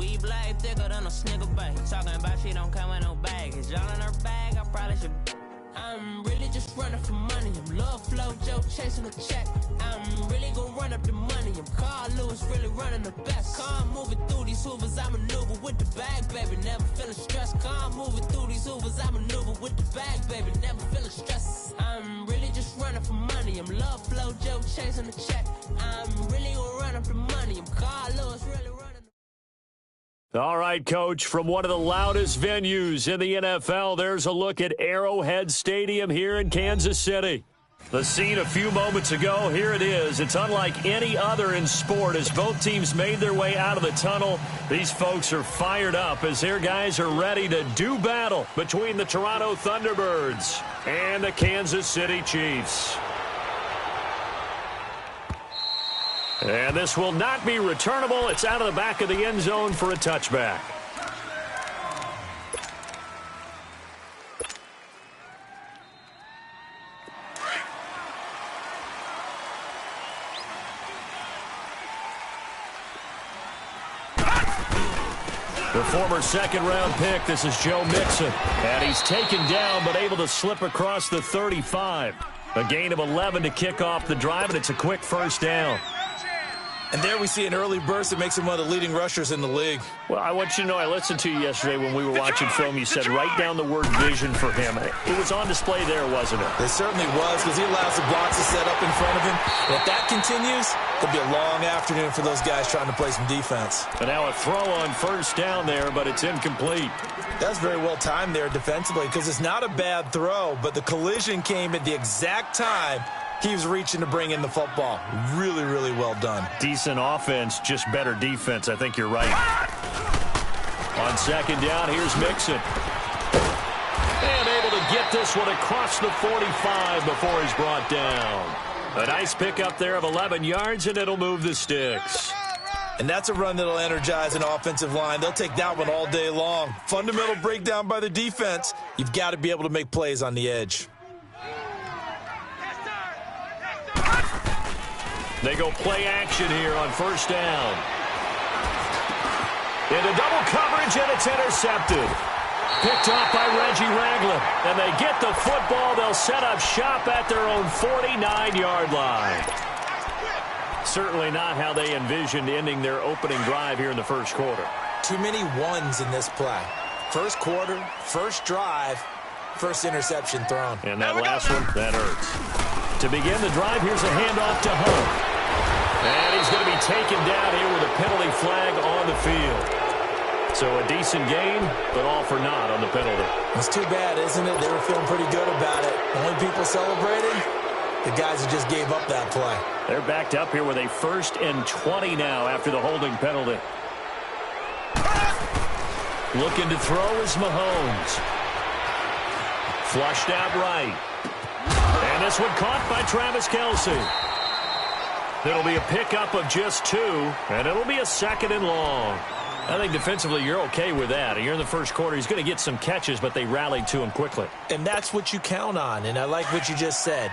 We black thicker than a snicker bag. Talking about she don't come with no baggage. All in her bag, I probably should. I'm really just running for money. I'm love flow, Joe chasing a check. I'm really gonna run up the money. I'm Carl Lewis, really running the best. Car moving through these hoovers, I maneuver with the bag, baby. Never feeling stressed. Car moving through these hoovers, I maneuver with the bag, baby. Never feeling stressed. I'm really just running for money. I'm love flow, Joe chasing the check. I'm really gonna run up the money. I'm Carl Lewis, really running. All right, Coach, from one of the loudest venues in the NFL, there's a look at Arrowhead Stadium here in Kansas City. The scene a few moments ago, here it is. It's unlike any other in sport as both teams made their way out of the tunnel. These folks are fired up as their guys are ready to do battle between the Toronto Thunderbirds and the Kansas City Chiefs. And this will not be returnable. It's out of the back of the end zone for a touchback. The former second-round pick, this is Joe Mixon. And he's taken down but able to slip across the 35. A gain of 11 to kick off the drive, and it's a quick first down. And there we see an early burst that makes him one of the leading rushers in the league. Well, I want you to know, I listened to you yesterday when we were watching film. You said write down the word vision for him. It was on display there, wasn't it? It certainly was, because he allows the blocks to set up in front of him. And if that continues, it'll be a long afternoon for those guys trying to play some defense. And now a throw on first down there, but it's incomplete. That's very well timed there defensively, because it's not a bad throw, but the collision came at the exact time he was reaching to bring in the football. Really, really well done. Decent offense, just better defense. I think you're right. On second down, here's Mixon. And able to get this one across the 45 before he's brought down. A nice pickup there of 11 yards, and it'll move the sticks. And that's a run that'll energize an offensive line. They'll take that one all day long. Fundamental breakdown by the defense. You've got to be able to make plays on the edge. They go play action here on first down. Into double coverage, and it's intercepted. Picked off by Reggie Ragland. And they get the football. They'll set up shop at their own 49-yard line. Certainly not how they envisioned ending their opening drive here in the first quarter. Too many ones in this play. First quarter, first drive, first interception thrown. And that last one, that hurts. To begin the drive, here's a handoff to Hunt. And he's going to be taken down here with a penalty flag on the field. So a decent game, but all for naught on the penalty. It's too bad, isn't it? They were feeling pretty good about it. The only people celebrating, the guys who just gave up that play. They're backed up here with a 1st and 20 now after the holding penalty. Looking to throw is Mahomes. Flushed out right. And this one caught by Travis Kelce. It'll be a pickup of just 2, and it'll be a 2nd and long. I think defensively you're okay with that. You're in the first quarter. He's going to get some catches, but they rallied to him quickly. And that's what you count on, and I like what you just said.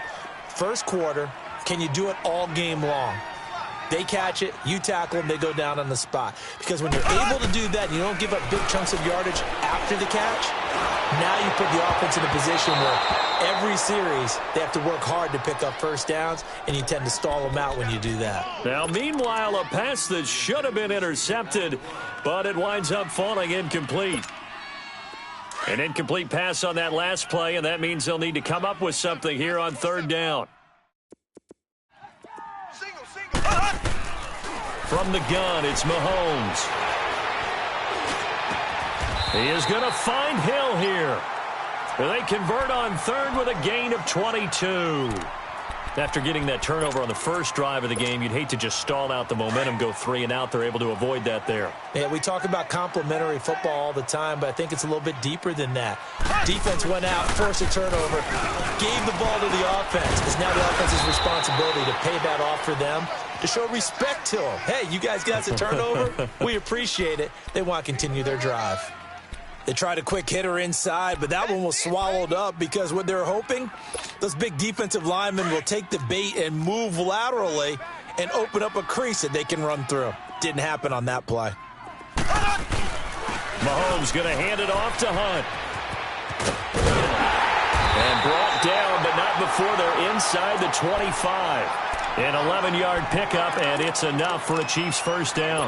First quarter, can you do it all game long? They catch it, you tackle them, they go down on the spot. Because when you're able to do that and you don't give up big chunks of yardage after the catch, now you put the offense in a position where every series they have to work hard to pick up first downs, and you tend to stall them out when you do that. Now, meanwhile, a pass that should have been intercepted, but it winds up falling incomplete. An incomplete pass on that last play, and that means they'll need to come up with something here on third down. From the gun, it's Mahomes. He is going to find Hill here. They convert on third with a gain of 22. After getting that turnover on the first drive of the game, you'd hate to just stall out the momentum, go 3 and out. They're able to avoid that there. Yeah, we talk about complementary football all the time, but I think it's a little bit deeper than that. Defense went out, forced a turnover, gave the ball to the offense. It's now the offense's responsibility to pay that off for them, to show respect to them. Hey, you guys got a turnover? We appreciate it. They want to continue their drive. They tried a quick hitter inside, but that one was swallowed up because what they're hoping, those big defensive linemen will take the bait and move laterally and open up a crease that they can run through. Didn't happen on that play. Mahomes going to hand it off to Hunt. And brought down, but not before they're inside the 25. An 11-yard pickup, and it's enough for a Chiefs first down.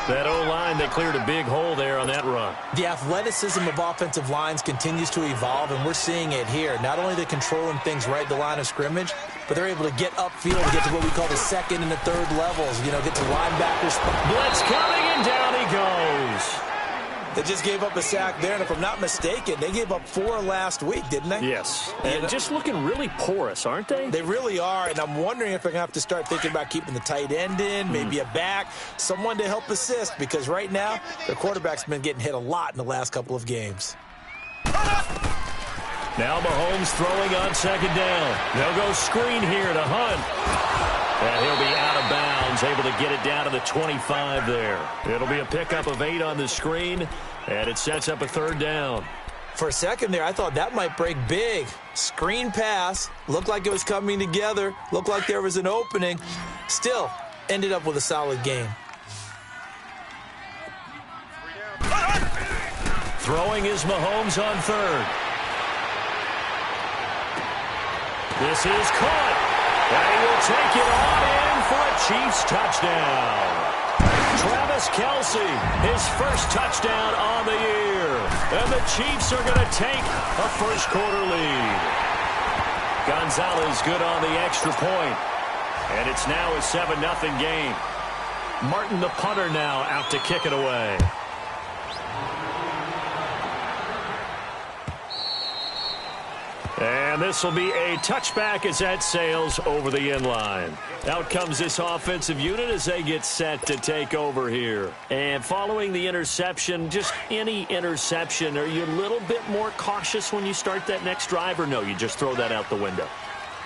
That O-line, they cleared a big hole there on that run. The athleticism of offensive lines continues to evolve, and we're seeing it here. Not only they're controlling things right at the line of scrimmage, but they're able to get upfield to get to what we call the second and the third levels. You know, get to linebackers. Blitz coming, and down he goes. They just gave up a sack there, and if I'm not mistaken, they gave up 4 last week, didn't they? Yes. And just looking really porous, aren't they? They really are, and I'm wondering if they're going to have to start thinking about keeping the tight end in, maybe a back, someone to help assist, because right now, their quarterback's been getting hit a lot in the last couple of games. Now Mahomes throwing on second down. They'll go screen here to Hunt. And he'll be out of bounds, able to get it down to the 25 there. It'll be a pickup of 8 on the screen, and it sets up a third down. For a second there, I thought that might break big. Screen pass, looked like it was coming together, looked like there was an opening. Still, ended up with a solid game. Throwing is Mahomes on third. This is caught. And he will take it on in for a Chiefs touchdown. Travis Kelce, his first touchdown on the year. And the Chiefs are going to take a first-quarter lead. Gonzalez good on the extra point. And it's now a 7-0 game. Martin, the punter, now out to kick it away. And this will be a touchback as that sails over the end line. Out comes this offensive unit as they get set to take over here. And following the interception, just any interception, are you a little bit more cautious when you start that next drive, or no, you just throw that out the window?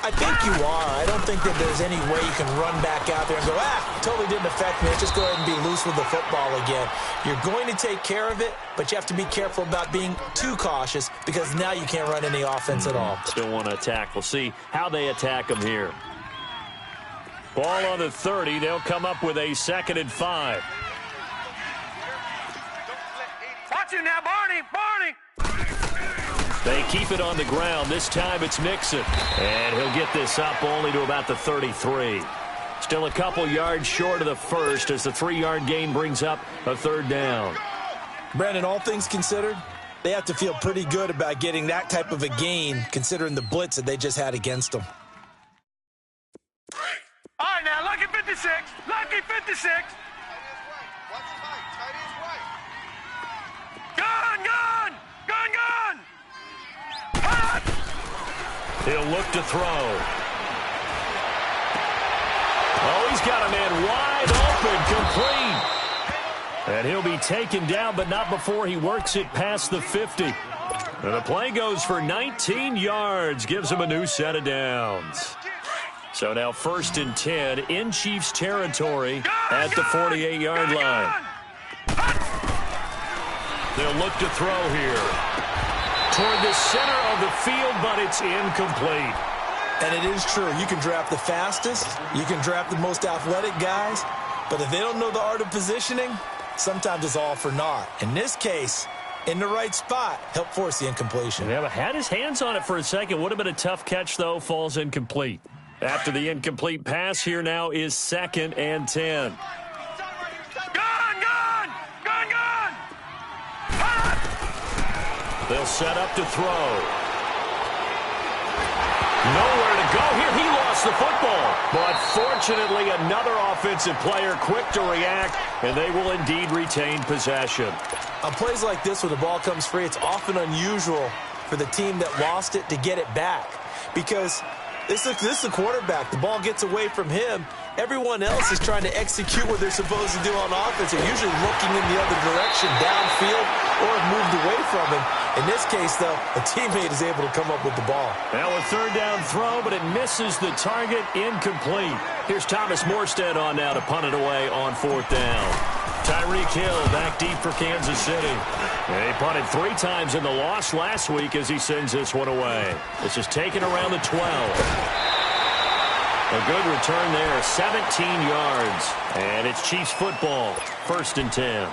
I think you are. I don't think that there's any way you can run back out there and go, totally didn't affect me. Let's just go ahead and be loose with the football again. You're going to take care of it, but you have to be careful about being too cautious because now you can't run any offense at all. Still want to attack. We'll see how they attack them here. Ball on the 30. They'll come up with a 2nd and 5. Watch you now, Barney! Barney! They keep it on the ground. This time it's Mixon. And he'll get this up only to about the 33. Still a couple yards short of the first as the 3-yard gain brings up a third down. Brandon, all things considered, they have to feel pretty good about getting that type of a gain considering the blitz that they just had against them. All right, now, lucky 56. Lucky 56. Gun, gun! Gun, gun! He'll look to throw. Oh, he's got a man wide open, complete. And he'll be taken down, but not before he works it past the 50. And the play goes for 19 yards, gives him a new set of downs. So now 1st and 10 in Chiefs territory at the 48-yard line. They'll look to throw here. Toward the center of the field, but it's incomplete. And it is true. You can draft the fastest. You can draft the most athletic guys. But if they don't know the art of positioning, sometimes it's all for naught. In this case, in the right spot, help force the incompletion. Yeah, but had his hands on it for a second. Would have been a tough catch, though. Falls incomplete. After the incomplete pass, here now is 2nd and 10. They'll set up to throw. Nowhere to go here. He lost the football. But fortunately, another offensive player quick to react, and they will indeed retain possession. On plays like this where the ball comes free, it's often unusual for the team that lost it to get it back. Because this is the quarterback. The ball gets away from him. Everyone else is trying to execute what they're supposed to do on offense. They're usually looking in the other direction, downfield, or have moved away from him. In this case, though, a teammate is able to come up with the ball. Now a 3rd down throw, but it misses the target, incomplete. Here's Thomas Morstead on now to punt it away on 4th down. Tyreek Hill back deep for Kansas City. He punted 3 times in the loss last week as he sends this one away. This is taken around the 12. A good return there, 17 yards. And it's Chiefs football, 1st and 10.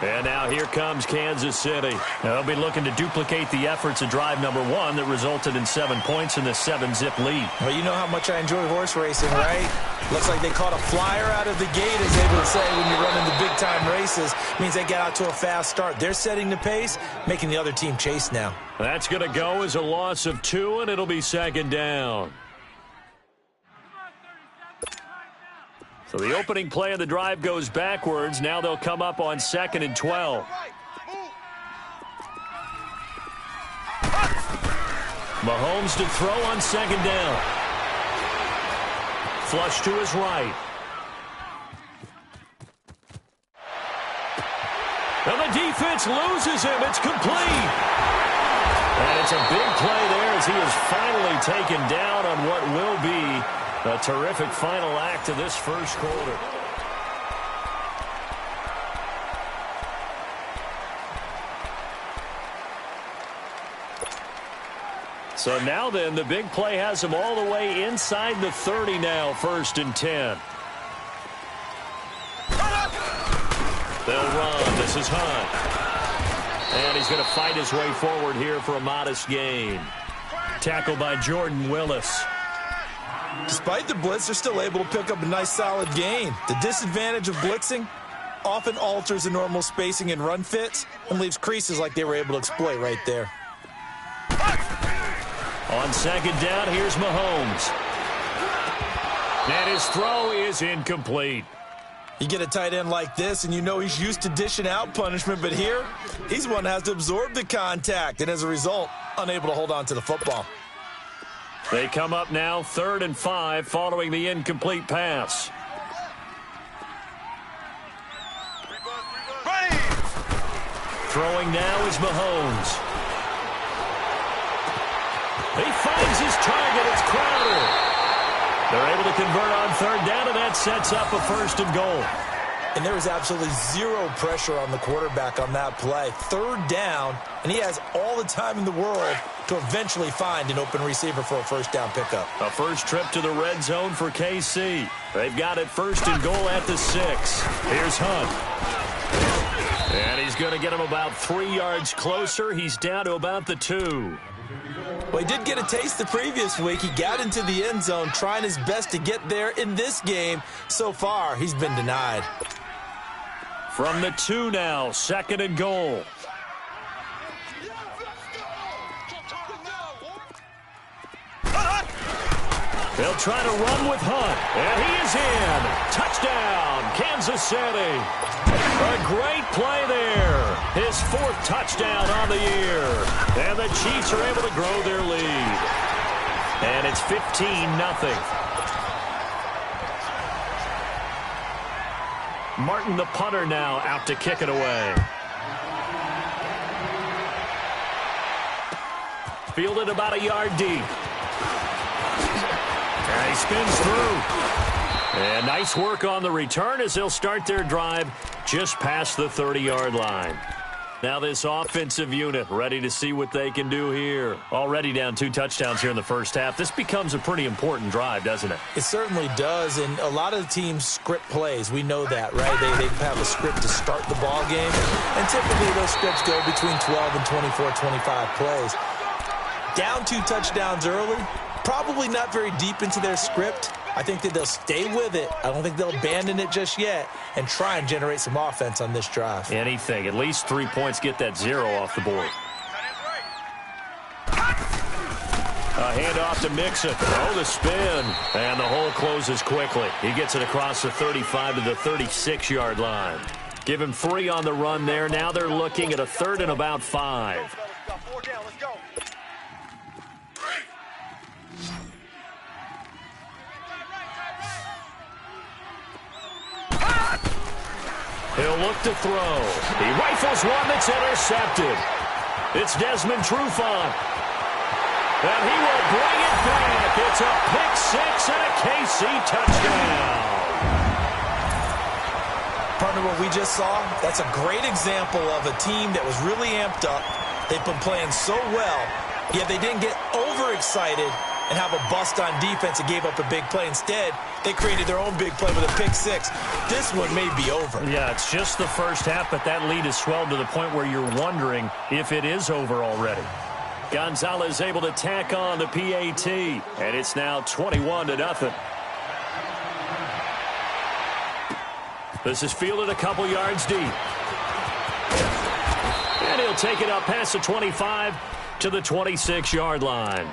And now here comes Kansas City. They'll be looking to duplicate the efforts of drive number 1 that resulted in 7 points in the 7-zip lead. Well, you know how much I enjoy horse racing, right? Looks like they caught a flyer out of the gate, as they would say when you're running the big-time races. Means they get out to a fast start. They're setting the pace, making the other team chase now. That's going to go as a loss of 2, and it'll be second down. So the opening play of the drive goes backwards. Now they'll come up on 2nd and 12. Mahomes to throw on 2nd down. Flush to his right. And the defense loses him. It's complete. And it's a big play there as he is finally taken down on what will be a terrific final act of this first quarter. So now then, the big play has him all the way inside the 30 now, 1st and 10. They'll run. This is Hunt. And he's going to fight his way forward here for a modest gain. Tackled by Jordan Willis. Despite the blitz, they're still able to pick up a nice solid gain. The disadvantage of blitzing often alters the normal spacing and run fits and leaves creases like they were able to exploit right there. On 2nd down, here's Mahomes. And his throw is incomplete. You get a tight end like this, and you know he's used to dishing out punishment, but here, he's one that has to absorb the contact, and as a result, unable to hold on to the football. They come up now 3rd and 5 following the incomplete pass. Throwing now is Mahomes. He finds his target. It's Crowder. They're able to convert on 3rd down, and that sets up a 1st and goal. And there was absolutely zero pressure on the quarterback on that play. 3rd down, and he has all the time in the world to eventually find an open receiver for a 1st down pickup. A first trip to the red zone for KC. They've got it 1st and goal at the 6. Here's Hunt. And he's going to get him about 3 yards closer. He's down to about the 2. Well, he did get a taste the previous week. He got into the end zone, trying his best to get there in this game. So far, he's been denied. From the 2 now, 2nd and goal. They'll try to run with Hunt, and he is in. Touchdown, Kansas City. A great play there. His 4th touchdown on the year. And the Chiefs are able to grow their lead. And it's 15-0. Martin, the punter, now out to kick it away. Fielded about a yard deep. And he spins through. And nice work on the return as they'll start their drive just past the 30-yard line. Now this offensive unit ready to see what they can do here. Already down 2 touchdowns here in the first half. This becomes a pretty important drive, doesn't it? It certainly does, and a lot of the teams script plays. We know that, right? They have a script to start the ball game, and typically those scripts go between 12 and 24, 25 plays. Down 2 touchdowns early, probably not very deep into their script. I think that they'll stay with it. I don't think they'll abandon it just yet and try and generate some offense on this drive. Anything. At least 3 points, get that 0 off the board. A handoff to Mixon. Oh, the spin. And the hole closes quickly. He gets it across the 35 to the 36-yard line. Give him 3 on the run there. Now they're looking at a 3rd and about 5. He'll look to throw. He rifles one that's intercepted. It's Desmond Trufant. And he will bring it back. It's a pick 6 and a KC touchdown. Partner, what we just saw, that's a great example of a team that was really amped up. They've been playing so well, yet they didn't get overexcited and have a bust on defense and gave up a big play. Instead, they created their own big play with a pick six. This one may be over. Yeah, it's just the first half, but that lead has swelled to the point where you're wondering if it is over already. Gonzalez able to tack on the PAT, and it's now 21-0. This is fielded a couple yards deep. And he'll take it up past the 25 to the 26-yard line.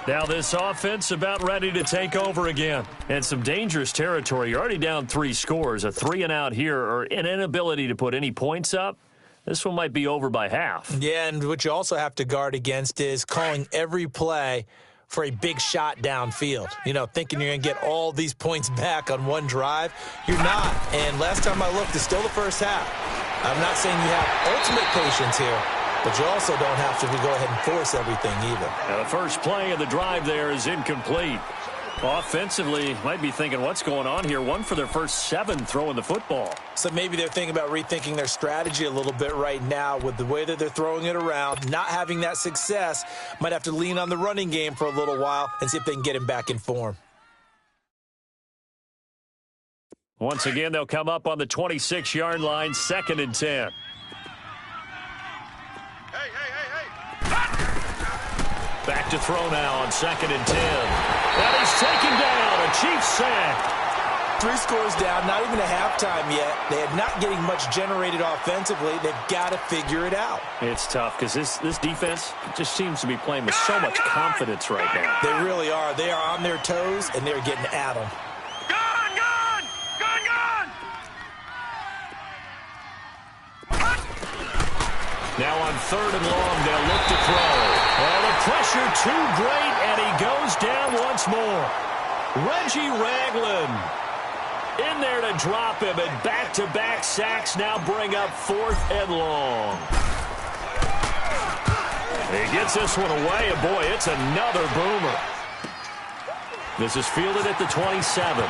Now this offense about ready to take over again. And some dangerous territory. You're already down 3 scores. A 3-and-out here, or an inability to put any points up. This one might be over by half. Yeah, and what you also have to guard against is calling every play for a big shot downfield. You know, thinking you're going to get all these points back on one drive. You're not. And last time I looked, it's still the first half. I'm not saying you have ultimate patience here, but you also don't have to go ahead and force everything either. Now the first play of the drive there is incomplete. Offensively, might be thinking, what's going on here? 1 for their first 7 throwing the football. So maybe they're thinking about rethinking their strategy a little bit right now with the way that they're throwing it around, not having that success. Might have to lean on the running game for a little while and see if they can get him back in form. Once again, they'll come up on the 26-yard line, 2nd and 10. Back to throw now on 2nd and 10. And he's taken down. A Chiefs sack. 3 scores down, not even a halftime yet. They are not getting much generated offensively. They've got to figure it out. It's tough because this defense just seems to be playing with so much confidence right now. They really are. They are on their toes, and they're getting at them. Now on 3rd and long, they'll look to throw. Oh, the pressure too great, and he goes down once more. Reggie Ragland in there to drop him, and back-to-back sacks now bring up 4th and long. He gets this one away, and boy, it's another boomer. This is fielded at the 27.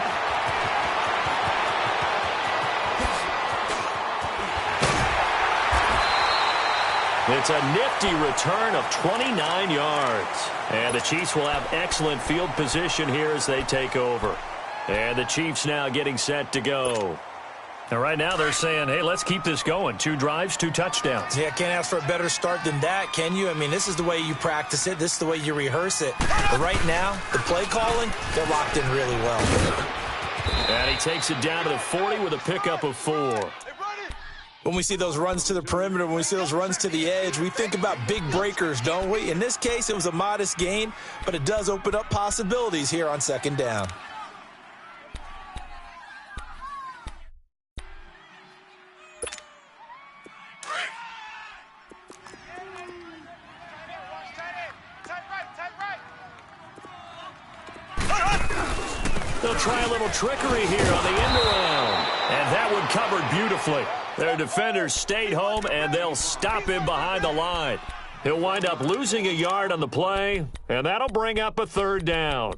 It's a nifty return of 29 yards. And the Chiefs will have excellent field position here as they take over. And the Chiefs now getting set to go. And right now they're saying, hey, let's keep this going. 2 drives, 2 touchdowns. Yeah, can't ask for a better start than that, can you? I mean, this is the way you practice it. This is the way you rehearse it. But right now, the play calling, they're locked in really well. And he takes it down to the 40 with a pickup of 4. When we see those runs to the perimeter, when we see those runs to the edge, we think about big breakers, don't we? In this case, it was a modest gain, but it does open up possibilities here on 2nd down. They'll try a little trickery here on the end around. And that one covered beautifully. Their defenders stayed home, and they'll stop him behind the line. He'll wind up losing a yard on the play, and that'll bring up a 3rd down.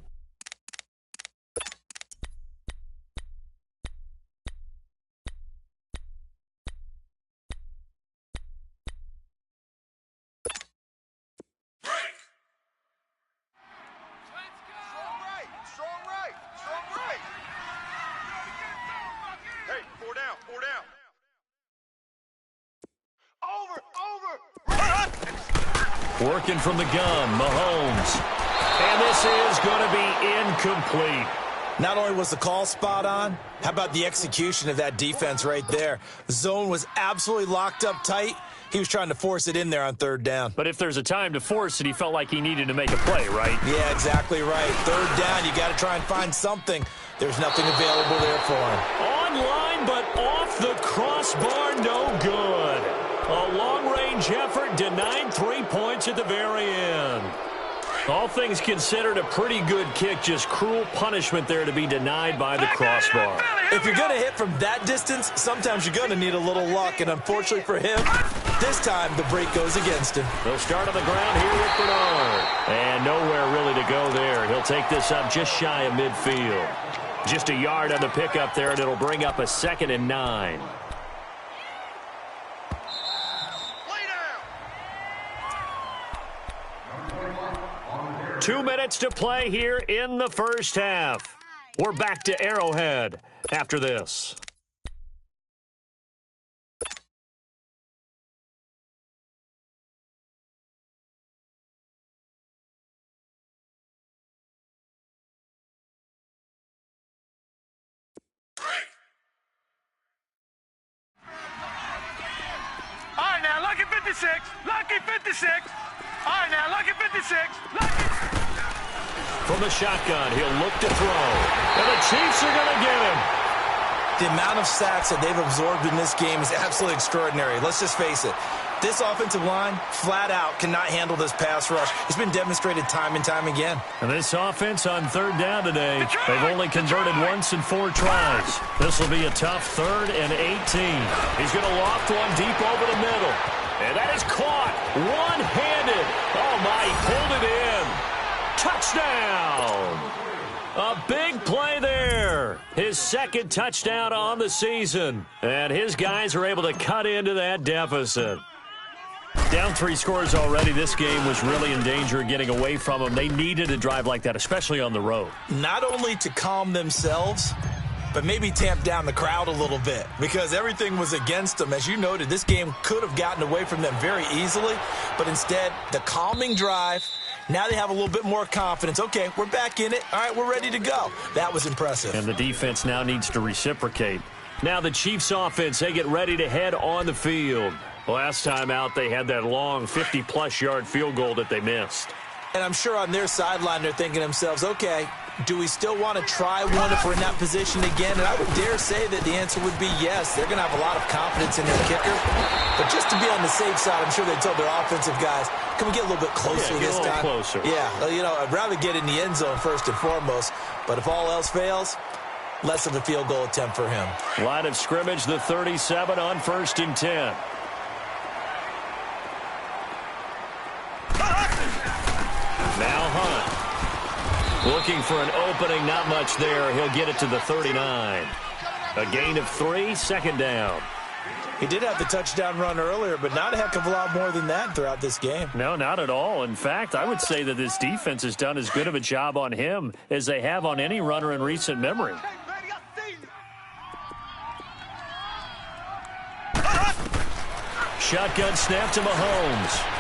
Working from the gun, Mahomes. And this is going to be incomplete. Not only was the call spot on, how about the execution of that defense right there? The zone was absolutely locked up tight. He was trying to force it in there on 3rd down. But if there's a time to force it, he felt like he needed to make a play, right? Yeah, exactly right. 3rd down, you got to try and find something. There's nothing available there for him. Online, but off the crossbar, no good. A long-range effort denied 3 points at the very end. All things considered, a pretty good kick, just cruel punishment there to be denied by the crossbar. If you're going to hit from that distance, sometimes you're going to need a little luck, and unfortunately for him, this time the break goes against him. They'll start on the ground here with Bernard. And nowhere really to go there. He'll take this up just shy of midfield. Just a yard on the pickup there, and it'll bring up a 2nd and 9. 2 minutes to play here in the first half. We're back to Arrowhead after this. All right, now, lucky 56. Lucky 56. All right, now, lucky 56. Lucky. From the shotgun, he'll look to throw. And the Chiefs are going to get him. The amount of sacks that they've absorbed in this game is absolutely extraordinary. Let's just face it. This offensive line, flat out, cannot handle this pass rush. It's been demonstrated time and time again. And this offense on third down today, they've only converted once in 4 tries. This will be a tough 3rd and 18. He's going to loft one deep over the middle. And that is caught one-handed. Oh, my, he pulled it in. Touchdown. A big play there. His 2nd touchdown on the season. And his guys are able to cut into that deficit. Down 3 scores already. This game was really in danger of getting away from them. They needed a drive like that, especially on the road. Not only to calm themselves, but maybe tamp down the crowd a little bit because everything was against them. As you noted, this game could have gotten away from them very easily, but instead, the calming drive, now they have a little bit more confidence. Okay, we're back in it. All right, we're ready to go. That was impressive. And the defense now needs to reciprocate. Now the Chiefs offense, they get ready to head on the field. Last time out, they had that long 50-plus yard field goal that they missed. And I'm sure on their sideline, they're thinking to themselves, okay, do we still want to try one if we're in that position again? And I would dare say that the answer would be yes. They're going to have a lot of confidence in their kicker. But just to be on the safe side, I'm sure they told their offensive guys, can we get a little bit closer this time? Get a little closer. Yeah, you know, I'd rather get in the end zone first and foremost. But if all else fails, less of a field goal attempt for him. Line of scrimmage, the 37 on 1st and 10. Now Hunt. Looking for an opening, not much there. He'll get it to the 39. A gain of 3, 2nd down. He did have the touchdown run earlier, but not a heck of a lot more than that throughout this game. No, not at all. In fact, I would say that this defense has done as good of a job on him as they have on any runner in recent memory. Shotgun snap to Mahomes.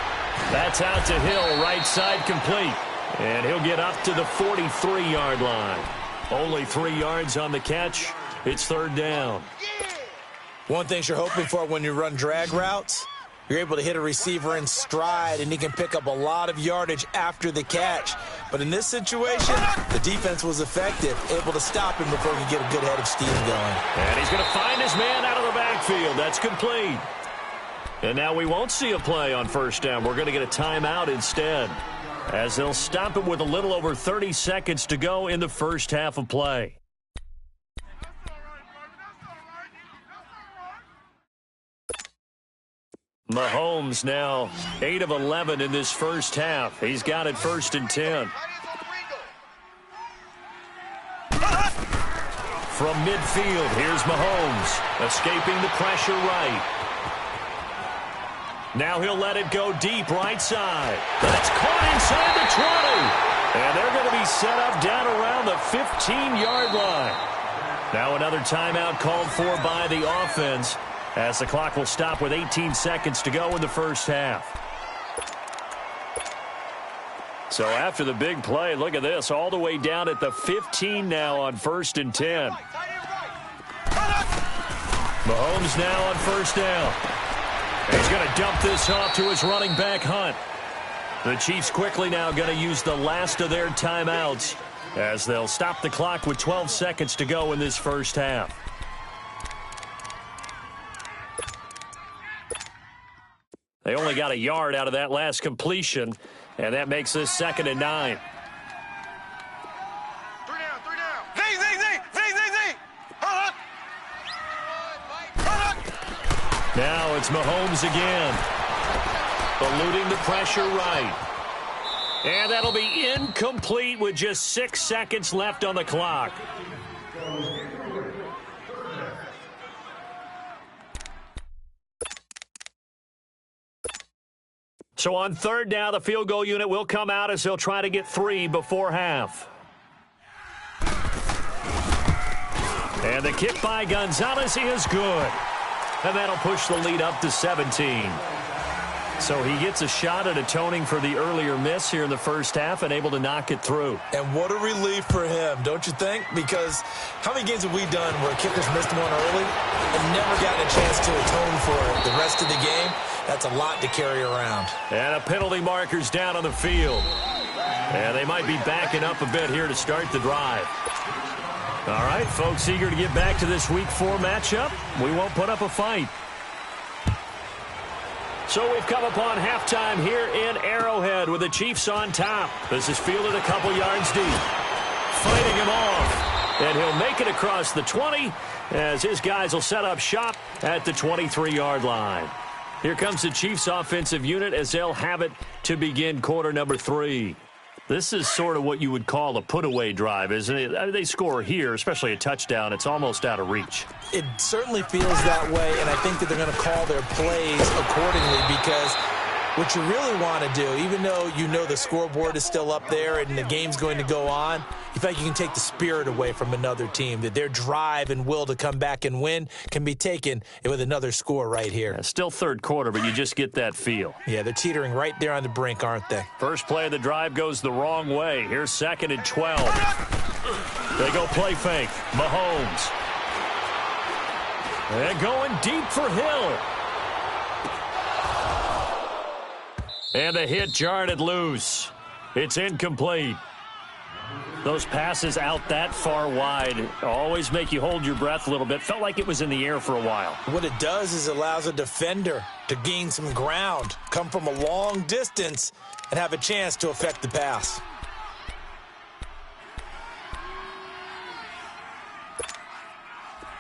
That's out to Hill, right side complete. And he'll get up to the 43-yard line. Only 3 yards on the catch. It's 3rd down. One thing you're hoping for when you run drag routes, you're able to hit a receiver in stride, and he can pick up a lot of yardage after the catch. But in this situation, the defense was effective, able to stop him before he could get a good head of steam going. And he's going to find his man out of the backfield. That's complete. And now we won't see a play on 1st down. We're going to get a timeout instead, as they'll stop it with a little over 30 seconds to go in the first half of play. Mahomes now 8 of 11 in this first half. He's got it 1st and 10. From midfield, here's Mahomes, escaping the pressure right. Now he'll let it go deep right side. That's caught inside the 20. And they're going to be set up down around the 15-yard line. Now another timeout called for by the offense, as the clock will stop with 18 seconds to go in the first half. So after the big play, look at this, all the way down at the 15 now on 1st and 10. Mahomes now on 1st down. He's going to dump this off to his running back, Hunt. The Chiefs quickly now going to use the last of their timeouts, as they'll stop the clock with 12 seconds to go in this first half. They only got a yard out of that last completion, and that makes this 2nd and 9. 3 down. Z. Now it's Mahomes again, eluding the pressure right. And that'll be incomplete with just 6 seconds left on the clock. So on third down, the field goal unit will come out as they'll try to get 3 before half. And the kick by Gonzalez is good. And that'll push the lead up to 17. So he gets a shot at atoning for the earlier miss here in the first half and able to knock it through. And what a relief for him, don't you think? Because how many games have we done where kickers missed one early and never gotten a chance to atone for it the rest of the game? That's a lot to carry around. And a penalty marker's down on the field. And they might be backing up a bit here to start the drive. All right, folks, eager to get back to this Week 4 matchup. We won't put up a fight. So we've come upon halftime here in Arrowhead with the Chiefs on top. This is fielded a couple yards deep. Fighting him off. And he'll make it across the 20 as his guys will set up shop at the 23-yard line. Here comes the Chiefs offensive unit as they'll have it to begin quarter number 3. This is sort of what you would call a put-away drive, isn't it? I mean, they score here, especially a touchdown. It's almost out of reach. It certainly feels that way, and I think that they're going to call their plays accordingly because what you really want to do, even though you know the scoreboard is still up there and the game's going to go on, you feel like you can take the spirit away from another team, that their drive and will to come back and win can be taken with another score right here. Yeah, still third quarter, but you just get that feel. Yeah, they're teetering right there on the brink, aren't they? First play of the drive goes the wrong way. Here's 2nd and 12. They go play fake. Mahomes. And going deep for Hill. And the hit jarred it loose. It's incomplete. Those passes out that far wide always make you hold your breath a little bit. Felt like it was in the air for a while. What it does is it allows a defender to gain some ground, come from a long distance, and have a chance to affect the pass.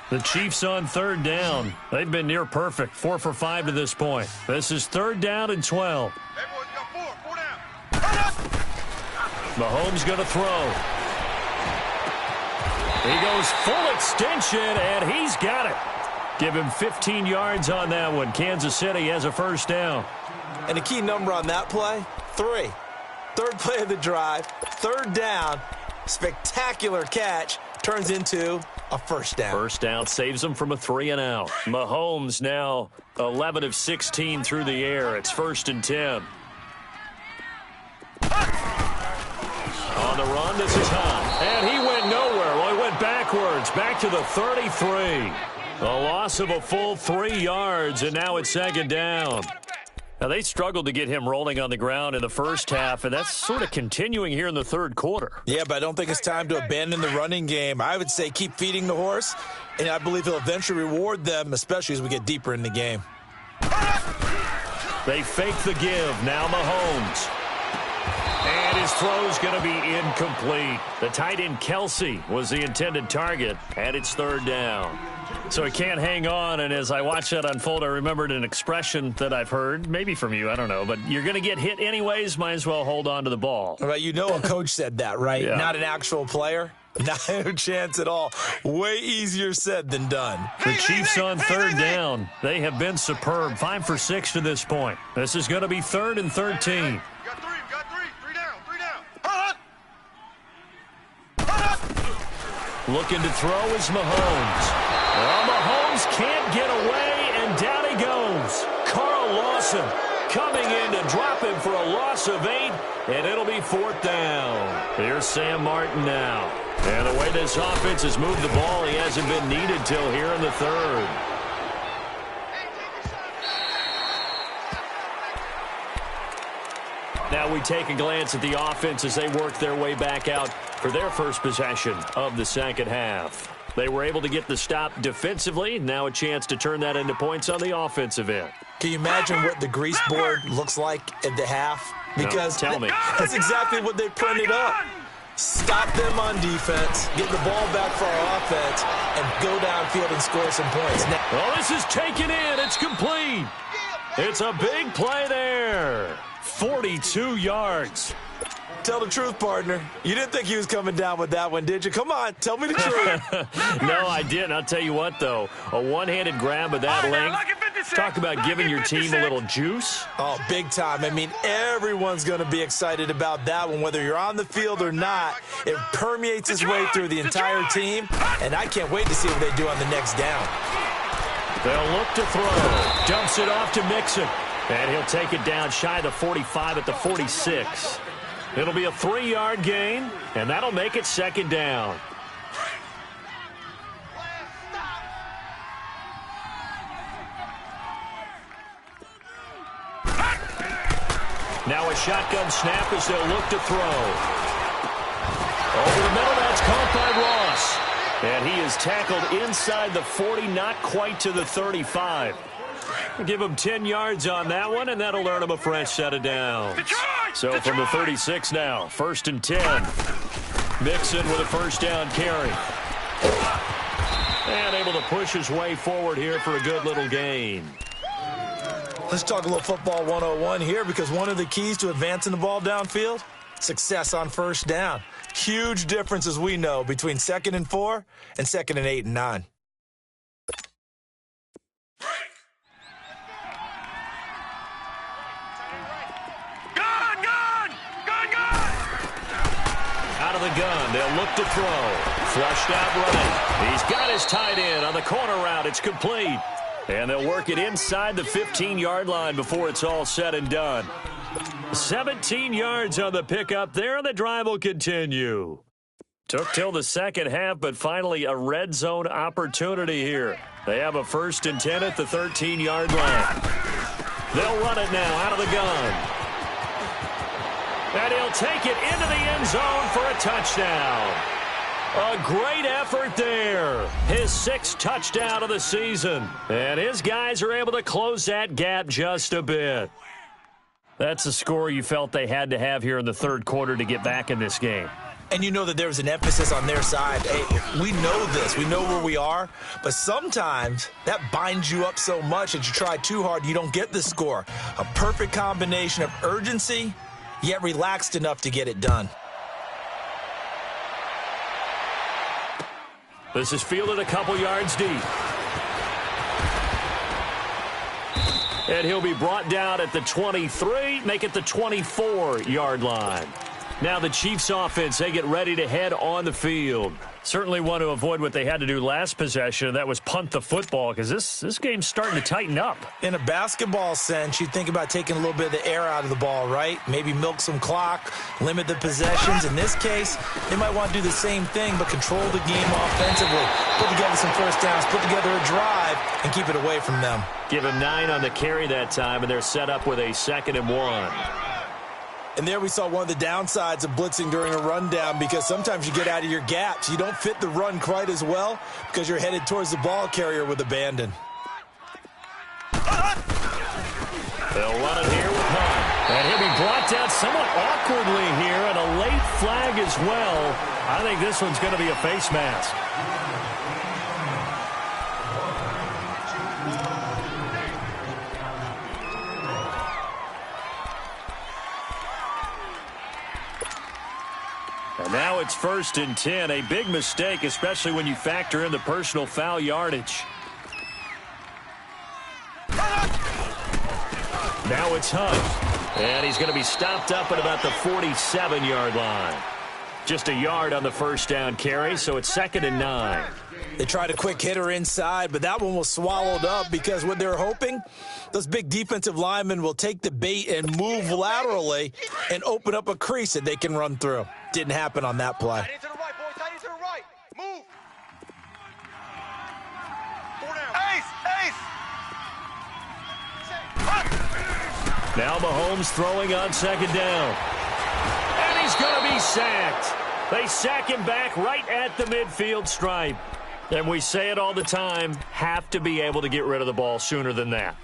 The Chiefs on third down. They've been near perfect. 4 for 5 to this point. This is 3rd down and 12. Everyone's got 4 down. Mahomes going to throw. He goes full extension, and he's got it. Give him 15 yards on that one. Kansas City has a first down. And the key number on that play, 3. Third play of the drive, 3rd down, spectacular catch, turns into a first down. First down saves them from a 3-and-out. Mahomes now 11 of 16 through the air. It's 1st and 10. On the run, this is Hunt. And he went nowhere. Well, he went backwards, back to the 33. A loss of a full 3 yards, and now it's 2nd down. Now, they struggled to get him rolling on the ground in the first half, and that's sort of continuing here in the third quarter. Yeah, but I don't think it's time to abandon the running game. I would say keep feeding the horse, and I believe he'll eventually reward them, especially as we get deeper in the game. They fake the give. Now Mahomes. And his throw's going to be incomplete. The tight end Kelsey was the intended target, and it's 3rd down. So he can't hang on, and as I watched that unfold, I remembered an expression that I've heard, maybe from you, I don't know, but you're going to get hit anyways, might as well hold on to the ball. Right, you know a coach said that, right? Yeah. Not an actual player. Not a chance at all. Way easier said than done. The Chiefs on 3rd down. They have been superb. 5 for 6 to this point. This is going to be 3rd and 13. Got 3 down. 3 down. Looking to throw is Mahomes. Well, Mahomes can't get away, and down he goes. Carl Lawson coming in to drop him for a loss of 8, and it'll be 4th down. Here's Sam Martin now. And the way this offense has moved the ball, he hasn't been needed till here in the 3rd. Now we take a glance at the offense as they work their way back out for their first possession of the second half. They were able to get the stop defensively. Now a chance to turn that into points on the offensive end. Can you imagine what the grease board looks like at the half? Because no, tell me. That's exactly what they printed up. Stop them on defense, get the ball back for our offense, and go downfield and score some points. Now, well, this is taken in. It's complete. It's a big play there. 42 yards. tell the truth, partner. You didn't think he was coming down with that one, did you? Come on, tell me the truth. No, I didn't. I'll tell you what, though. A one-handed grab of that length. Talk about giving your team a little juice. Oh, big time. I mean, everyone's going to be excited about that one, whether you're on the field or not. It permeates its way through the entire team, and I can't wait to see what they do on the next down. They'll look to throw. Dumps it off to Mixon. And he'll take it down shy of the 45 at the 46. It'll be a 3-yard gain, and that'll make it second down. Now a shotgun snap as they'll look to throw. Over the middle, that's caught by Ross. And he is tackled inside the 40, not quite to the 35. Give him 10 yards on that one, and that'll earn him a fresh set of downs. So from the 36 now, 1st and 10. Mixon with a first down carry. And able to push his way forward here for a good little gain. Let's talk a little football 101 here, because one of the keys to advancing the ball downfield, success on first down. Huge difference, as we know, between 2nd and 4 and 2nd and 8 and 9. Out of the gun, they'll look to throw. Flushed out running. He's got his tight end on the corner route. It's complete. And they'll work it inside the 15-yard line before it's all said and done. 17 yards on the pickup there, and the drive will continue. Took till the second half, but finally a red zone opportunity here. They have a 1st and 10 at the 13-yard line. They'll run it now out of the gun. And he'll take it into the end zone for a touchdown. A great effort there. His 6th touchdown of the season. And his guys are able to close that gap just a bit. That's a score you felt they had to have here in the 3rd quarter to get back in this game. And you know that there was an emphasis on their side. Hey, we know this. We know where we are. But sometimes that binds you up so much that you try too hard, you don't get the score. A perfect combination of urgency, yet relaxed enough to get it done. This is fielded a couple yards deep. And he'll be brought down at the 23, make it the 24-yard line. Now the Chiefs offense, they get ready to head on the field. Certainly want to avoid what they had to do last possession, and that was punt the football, because this game's starting to tighten up. In a basketball sense, you think about taking a little bit of the air out of the ball, right? Maybe milk some clock, limit the possessions. In this case, they might want to do the same thing, but control the game offensively. Put together some first downs, put together a drive, and keep it away from them. Give him 9 on the carry that time, and they're set up with a 2nd and 1. And there we saw one of the downsides of blitzing during a rundown, because sometimes you get out of your gaps. You don't fit the run quite as well because you're headed towards the ball carrier with abandon. They'll run it here with Hunt. And he'll be brought down somewhat awkwardly here, and a late flag as well. I think this one's going to be a face mask. And now it's 1st and 10, a big mistake, especially when you factor in the personal foul yardage. Now it's Hunt, and he's going to be stopped up at about the 47-yard line. Just a yard on the first down carry, so it's 2nd and 9. They tried a quick hitter inside, but that one was swallowed up, because what they're hoping, those big defensive linemen will take the bait and move laterally and open up a crease that they can run through. Didn't happen on that play. Tight end to the right, boys. Tight end to the right. Move. 4 down. Ace. Now Mahomes throwing on 2nd down. And he's going to be sacked. They sack him back right at the midfield stripe. And we say it all the time, have to be able to get rid of the ball sooner than that.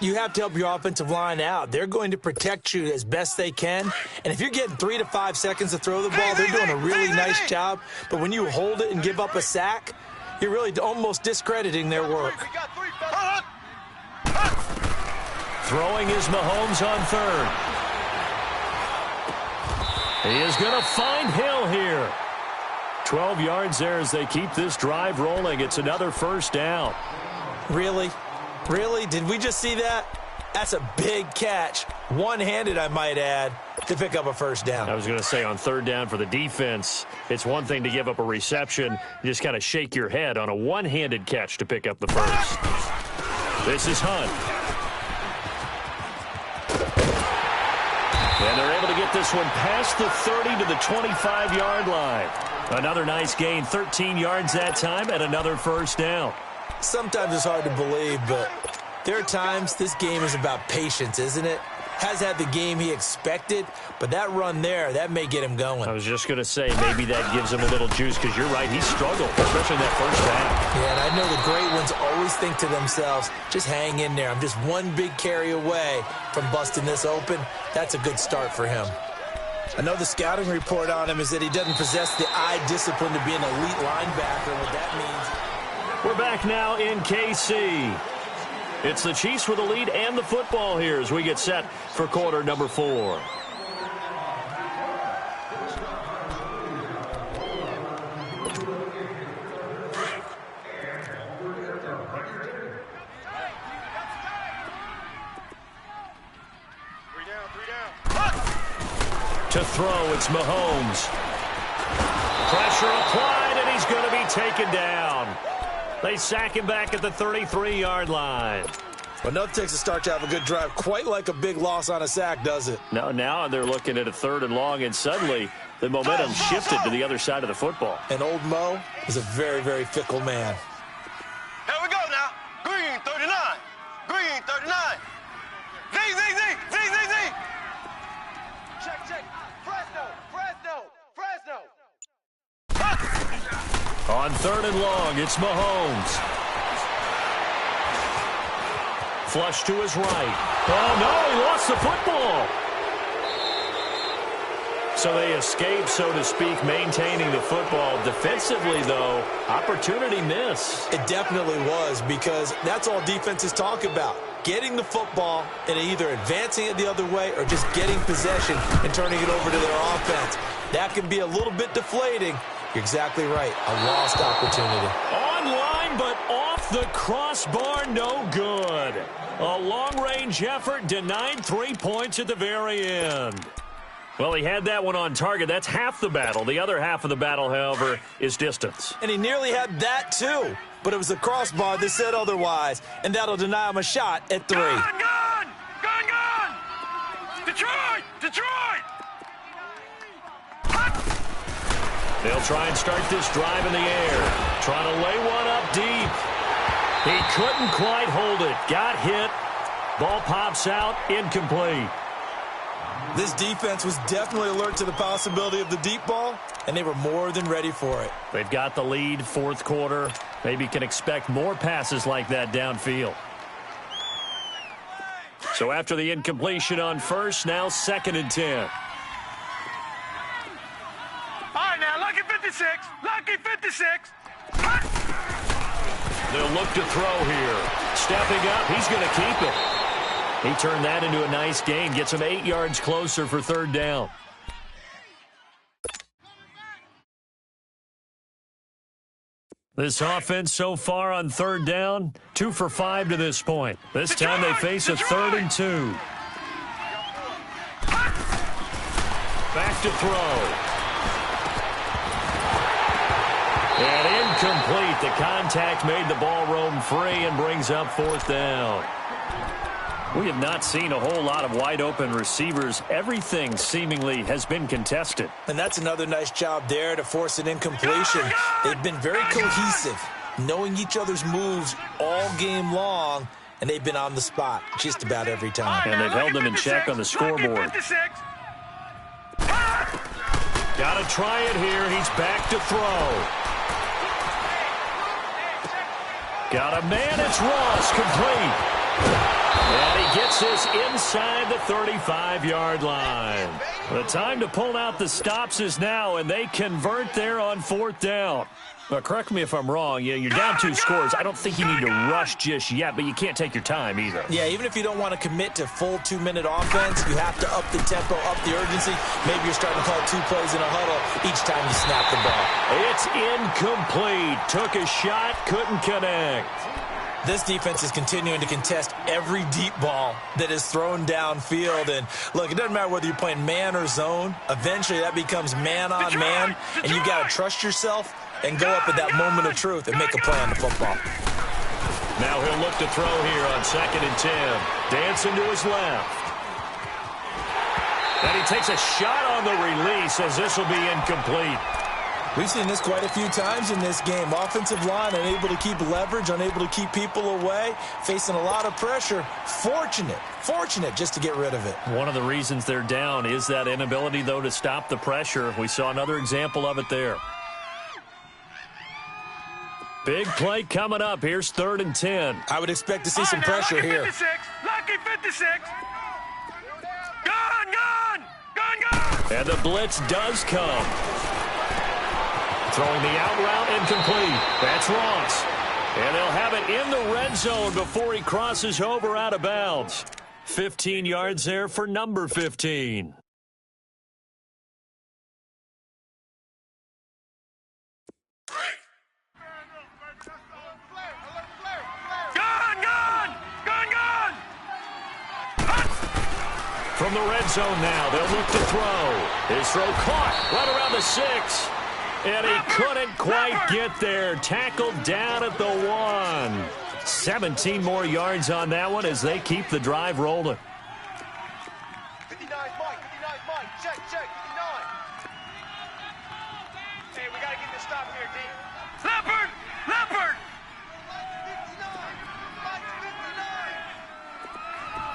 You have to help your offensive line out. They're going to protect you as best they can. And if you're getting 3 to 5 seconds to throw the ball, they're doing a really nice job. But when you hold it and give up a sack, you're really almost discrediting their work. Throwing is Mahomes on 3rd. He is going to find Hill here. 12 yards there as they keep this drive rolling. It's another first down. Really? Really? Did we just see that? That's a big catch. One-handed, I might add, to pick up a first down. I was going to say on third down for the defense, it's one thing to give up a reception. You just kind of shake your head on a one-handed catch to pick up the first. This is Hunt. And they're able to get this one past the 30 to the 25-yard line. Another nice gain, 13 yards that time, and another first down. Sometimes it's hard to believe, but there are times this game is about patience, isn't it? Has had the game he expected, but that run there, that may get him going. I was just going to say, maybe that gives him a little juice, because you're right, he struggled, especially in that first half. Yeah, and I know the great ones always think to themselves, just hang in there. I'm just one big carry away from busting this open. That's a good start for him. I know the scouting report on him is that he doesn't possess the eye discipline to be an elite linebacker. What that means... We're back now in KC. It's the Chiefs with the lead and the football here as we get set for quarter number 4. To throw, it's Mahomes. Pressure applied, and he's going to be taken down. They sack him back at the 33-yard line. Well, nothing takes a start to have a good drive, quite like a big loss on a sack, does it? No, now they're looking at a 3rd and long, and suddenly the momentum shifted to the other side of the football. And old Mo is a very, very fickle man. Here we go now. Green 39. Green 39. Z, Z, Z, Z, Z, Z. Check, check. Fresno, Fresno, Fresno. On 3rd and long, it's Mahomes. Flush to his right. Oh, no, he lost the football. So they escape, so to speak, maintaining the football. Defensively, though, opportunity miss. It definitely was, because that's all defenses talk about. Getting the football and either advancing it the other way or just getting possession and turning it over to their offense. That can be a little bit deflating. You're exactly right. A lost opportunity. Online, but off the crossbar, no good. A long-range effort denied 3 points at the very end. Well, he had that one on target. That's half the battle. The other half of the battle, however, is distance. And he nearly had that, too. But it was the crossbar that said otherwise. And that'll deny him a shot at 3. Gone, gone! Gone, gone! Detroit! Detroit! They'll try and start this drive in the air. Trying to lay one up deep. He couldn't quite hold it. Got hit. Ball pops out. Incomplete. This defense was definitely alert to the possibility of the deep ball, and they were more than ready for it. They've got the lead, 4th quarter. Maybe can expect more passes like that downfield. So after the incompletion on 1st, now 2nd and 10. All right, now, lucky 56. Lucky 56. They'll look to throw here. Stepping up, he's going to keep it. He turned that into a nice gain, gets him 8 yards closer for 3rd down. This offense so far on 3rd down, 2 for 5 to this point. This time they face a 3rd and 2. Back to throw. And incomplete. The contact made the ball roam free and brings up 4th down. We have not seen a whole lot of wide-open receivers. Everything seemingly has been contested. And that's another nice job there to force an incompletion. They've been very cohesive, knowing each other's moves all game long, and they've been on the spot just about every time. And they've held them in check on the scoreboard. Got to try it here. He's back to throw. Got a man. It's Ross. Complete. And he gets this inside the 35-yard line. The time to pull out the stops is now, and they convert there on 4th down. Now, correct me if I'm wrong. You're down 2 scores. I don't think you need to rush just yet, but you can't take your time either. Yeah, even if you don't want to commit to full 2-minute offense, you have to up the tempo, up the urgency. Maybe you're starting to call 2 plays in a huddle each time you snap the ball. It's incomplete. Took a shot, couldn't connect. This defense is continuing to contest every deep ball that is thrown downfield. And, look, it doesn't matter whether you're playing man or zone. Eventually, that becomes man on man, and you've got to trust yourself and go up at that moment of truth and make a play on the football. Now he'll look to throw here on 2nd and 10. Dancing to his left. And he takes a shot on the release as this will be incomplete. We've seen this quite a few times in this game. Offensive line unable to keep leverage, unable to keep people away, facing a lot of pressure. Fortunate just to get rid of it. One of the reasons they're down is that inability, though, to stop the pressure. We saw another example of it there. Big play coming up. Here's 3rd and 10. I would expect to see some pressure here. Lucky 56. Gone. And the blitz does come. Throwing the out route incomplete. That's Ross. And they'll have it in the red zone before he crosses over out of bounds. 15 yards there for number 15. From the red zone now, they'll look to throw. His throw caught right around the 6. And he couldn't quite get there. Tackled down at the 1. 17 more yards on that one as they keep the drive rolling. 59 Mike. Check, 59. Hey, we got to get this stop here, D. Leopard!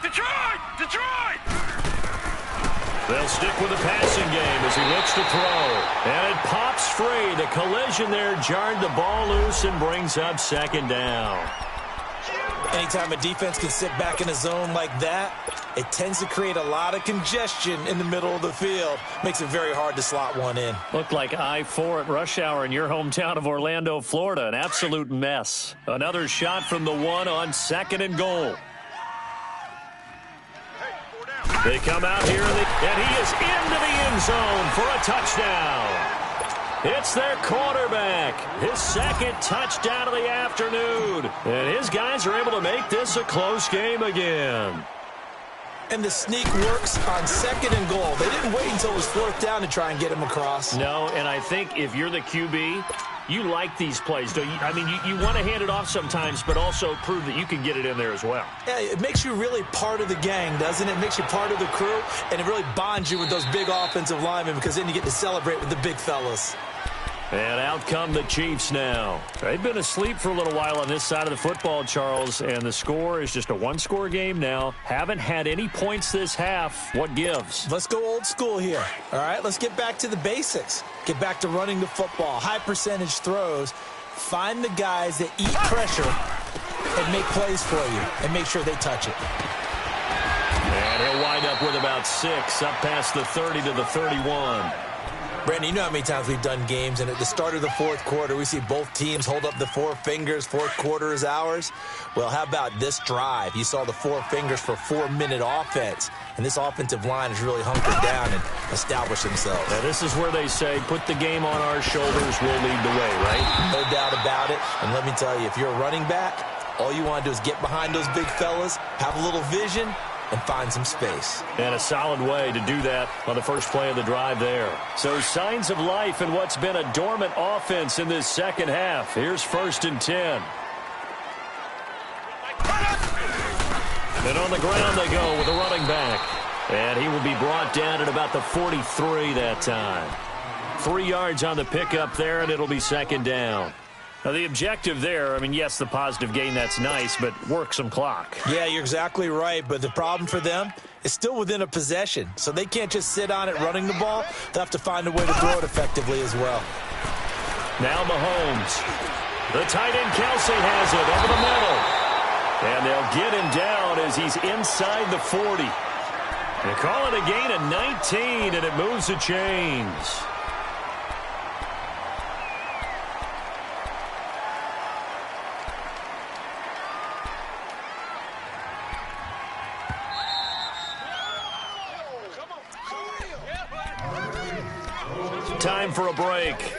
59! Detroit! They'll stick with the passing game as he looks to throw. And it pops free. The collision there jarred the ball loose and brings up 2nd down. Anytime a defense can sit back in a zone like that, it tends to create a lot of congestion in the middle of the field. Makes it very hard to slot one in. Looked like I-4 at rush hour in your hometown of Orlando, Florida. An absolute mess. Another shot from the 1 on 2nd and goal. They come out here, and he is into the end zone for a touchdown. It's their quarterback, his 2nd touchdown of the afternoon. And his guys are able to make this a close game again. And the sneak works on 2nd and goal. They didn't wait until it was 4th down to try and get him across. No, and I think if you're the QB, you like these plays, don't you? I mean, you want to hand it off sometimes, but also prove that you can get it in there as well. Yeah, it makes you really part of the gang, doesn't it? It makes you part of the crew, and it really bonds you with those big offensive linemen because then you get to celebrate with the big fellas. And out come the Chiefs now. They've been asleep for a little while on this side of the football, Charles, and the score is just a one-score game now. Haven't had any points this half. What gives? Let's go old school here. All right, let's get back to the basics. Get back to running the football, high percentage throws. Find the guys that eat pressure and make plays for you and make sure they touch it. And he'll wind up with about 6 up past the 30 to the 31. Brandon, you know how many times we've done games, and at the start of the 4th quarter, we see both teams hold up the 4 fingers, 4th quarter is ours. Well, how about this drive? You saw the 4 fingers for 4-minute offense, and this offensive line has really hunkered down and established themselves. Now, this is where they say, put the game on our shoulders, we'll lead the way, right? No doubt about it, and let me tell you, if you're a running back, all you want to do is get behind those big fellas, have a little vision, and find some space. And a solid way to do that on the first play of the drive there. So signs of life in what's been a dormant offense in this second half. Here's 1st and 10. And on the ground they go with a running back. And he will be brought down at about the 43 that time. 3 yards on the pickup there, and it'll be 2nd down. Now, the objective there, I mean, yes, the positive gain, that's nice, but work some clock. Yeah, you're exactly right, but the problem for them is still within a possession, so they can't just sit on it running the ball. They'll have to find a way to throw it effectively as well. Now Mahomes. The tight end Kelsey has it over the middle. And they'll get him down as he's inside the 40. They call it a gain of 19, and it moves the chains. Time for a break.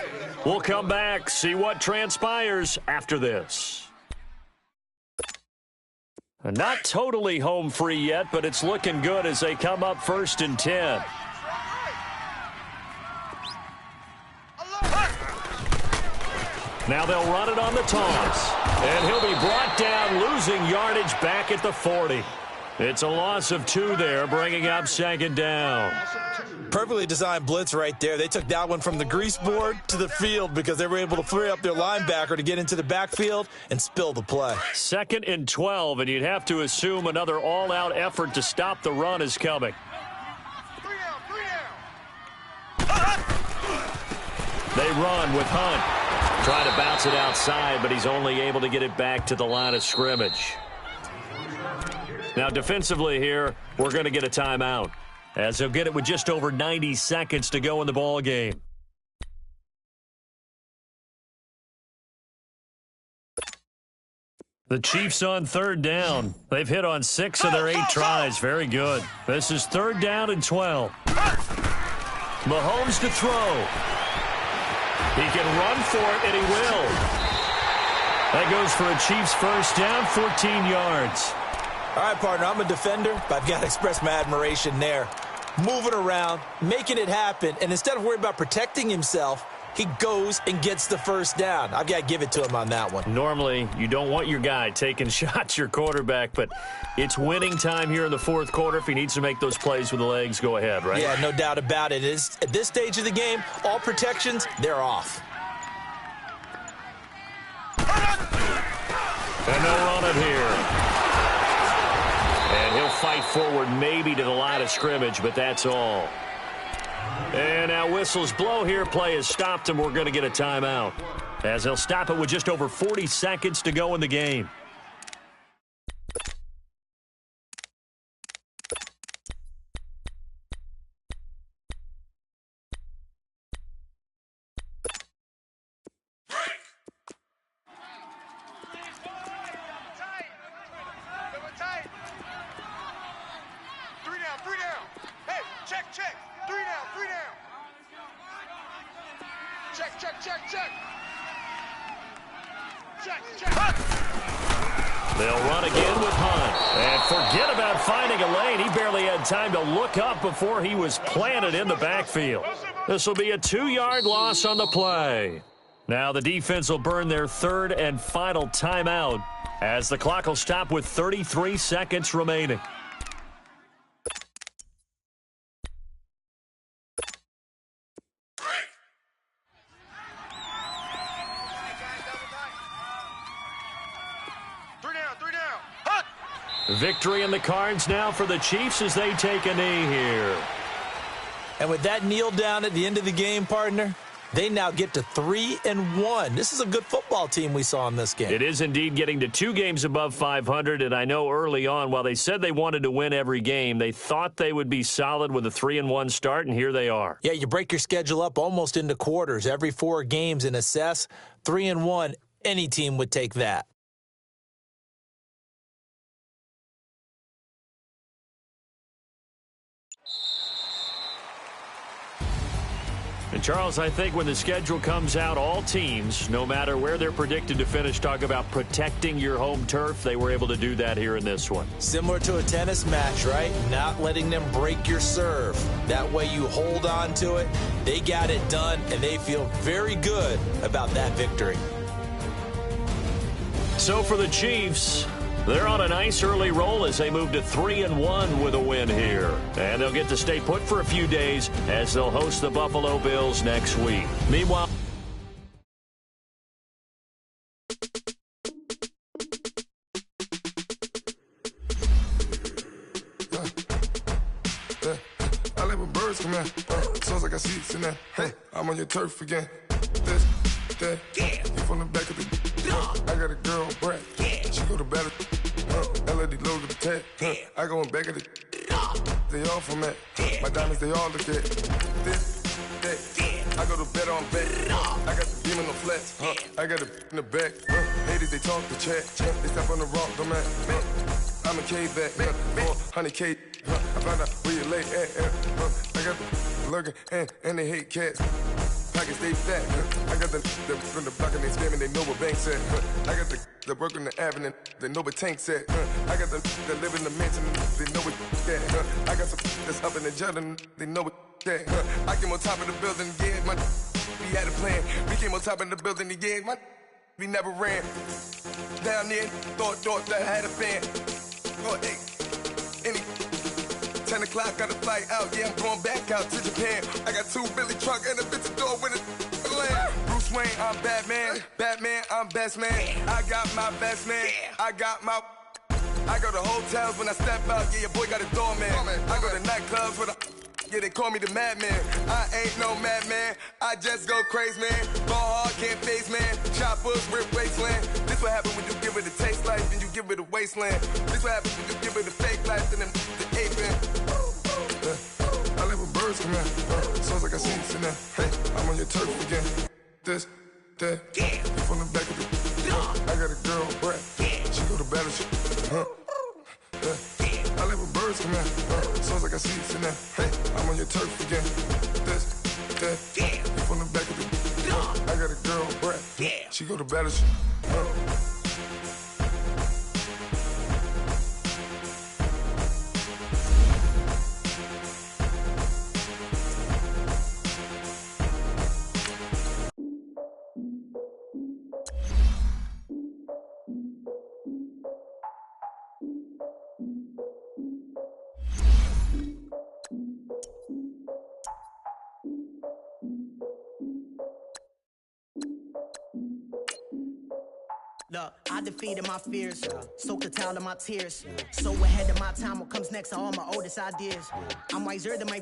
We'll come back, see what transpires after this. Not totally home free yet, but it's looking good as they come up 1st and 10. Now they'll run it on the toss. And he'll be brought down, losing yardage back at the 40. It's a loss of 2 there, bringing up 2nd down. Perfectly designed blitz right there. They took that one from the grease board to the field because they were able to free up their linebacker to get into the backfield and spill the play. 2nd and 12, and you'd have to assume another all-out effort to stop the run is coming. They run with Hunt. Trying to bounce it outside, but he's only able to get it back to the line of scrimmage. Now, defensively here, we're going to get a timeout, as they'll get it with just over 90 seconds to go in the ball game. The Chiefs on 3rd down. They've hit on 6 of their 8 tries. Very good. This is 3rd down and 12. Mahomes to throw. He can run for it, and he will. That goes for a Chiefs first down, 14 yards. All right, partner, I'm a defender, but I've got to express my admiration there. Moving around, making it happen, and instead of worrying about protecting himself, he goes and gets the first down. I've got to give it to him on that one. Normally, you don't want your guy taking shots, your quarterback, but it's winning time here in the 4th quarter. If he needs to make those plays with the legs, go ahead, right? Yeah, no doubt about it. At this stage of the game, all protections, they're off. And they'll run it here. And he'll fight forward maybe to the line of scrimmage, but that's all. And now whistles blow here. Play is stopped, and we're going to get a timeout, as they'll stop it with just over 40 seconds to go in the game. They'll run again with Hunt. And forget about finding a lane. He barely had time to look up before he was planted in the backfield. This will be a 2-yard loss on the play. Now the defense will burn their 3rd and final timeout, as the clock will stop with 33 seconds remaining. Victory in the cards now for the Chiefs as they take a knee here. And with that kneel down at the end of the game, partner, they now get to 3-1. This is a good football team we saw in this game. It is indeed getting to 2 games above 500, and I know early on, while they said they wanted to win every game, they thought they would be solid with a 3-1 start, and here they are. Yeah, you break your schedule up almost into quarters, every 4 games, and assess 3-1. Any team would take that. And, Charles, I think when the schedule comes out, all teams, no matter where they're predicted to finish, talk about protecting your home turf. They were able to do that here in this one. Similar to a tennis match, right? Not letting them break your serve. That way you hold on to it. They got it done, and they feel very good about that victory. So for the Chiefs, they're on a nice early roll as they move to 3-1 with a win here. And they'll get to stay put for a few days as they'll host the Buffalo Bills next week. Meanwhile, I like when birds come in. Sounds like I see it in there. Hey, I'm on your turf again. That, you from the back of the. I got a girl, Brad. She go to battle. LED logo the tag. I go in back of the. They all from that. My diamonds, they all look at this. That. I go to bed on bed. I got the beam in the flats. I got it in the back. Ladies, they talk the chat. They step on the rock, the man. I'm a K-back. 400K. I found out where you lay at. I got the lurking and they hate cats. pockets stay fat. I got the from the block and they scamming, they know what banks at. I got the work on the avenue, they know what tanks at. I got the live in the mansion, they know what that. I got some that's up in the jungle, they know what that. I came on top of the building, yeah, we had a plan. We came on top of the building, yeah, we never ran. Down there, thought that I had a fan. Oh, hey, 10 o'clock, got a flight out, yeah, I'm going back out to Japan. I got 2 Billy truck and a bitch door with a land. Bruce Wayne, I'm Batman. Batman, I'm best man. I got my best man. I go to hotels when I step out, yeah, your boy got a doorman. I go to nightclubs with yeah, they call me the madman. I ain't no madman, I just go crazy, man. Ball hard, can't face, man. Choppers, rip wasteland. This what happen when you give it a taste life and you give it a wasteland. This what happen when you give it a fake life and then the aping. I live with birds come in. Sounds like I see you in there. Hey, I'm on your turf again. This, that, yeah. From the back of the I got a girl, Brett. Yeah. She go to battle, I live with birds come in. Sounds like I see you in there. Hey, I'm on your turf again. This, that, yeah. From the back of the I got a girl, Brett. Yeah. She go to battle, Look, I defeated my fears, soaked the towel of my tears. So ahead of my time, what comes next are all my oldest ideas. I'm wiser than my